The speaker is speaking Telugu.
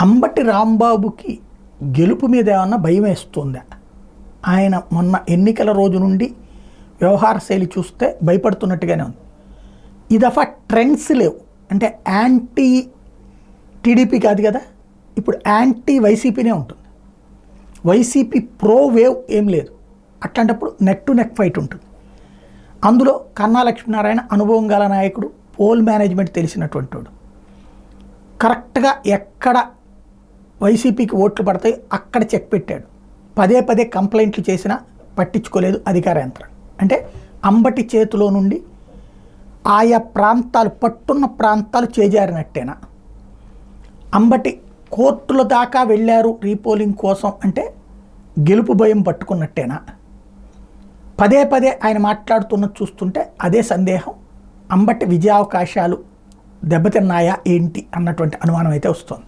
అంబటి రాంబాబుకి గెలుపు మీద ఏమన్నా భయం వేస్తుందా? ఆయన మొన్న ఎన్నికల రోజు నుండి వ్యవహార శైలి చూస్తే భయపడుతున్నట్టుగానే ఉంది. ఈ దఫా ట్రెండ్స్ లేవు. అంటే యాంటీ టీడీపీ కాదు కదా, ఇప్పుడు యాంటీ వైసీపీనే ఉంటుంది. వైసీపీ ప్రో వేవ్ ఏం లేదు. అట్లాంటప్పుడు నెక్ టు నెక్ ఫైట్ ఉంటుంది. అందులో కన్నా లక్ష్మీనారాయణ అనుభవం గల నాయకుడు, పోల్ మేనేజ్మెంట్ తెలిసినటువంటి వాడు. కరెక్ట్గా ఎక్కడ వైసీపీకి ఓట్లు పడతాయి అక్కడ చెక్ పెట్టాడు. పదే పదే కంప్లైంట్లు చేసినా పట్టించుకోలేదు అధికార యంత్రం. అంటే అంబటి చేతిలో నుండి ఆయా ప్రాంతాలు, పట్టున్న ప్రాంతాలు చేజారినట్టేనా? అంబటి కోర్టుల దాకా వెళ్ళారు రీపోలింగ్ కోసం అంటే గెలుపు భయం పట్టుకున్నట్టేనా? పదే పదే ఆయన మాట్లాడుతున్నది చూస్తుంటే అదే సందేహం. అంబటి విజయావకాశాలు దెబ్బతిన్నాయా ఏంటి అన్నటువంటి అనుమానం అయితే వస్తుంది.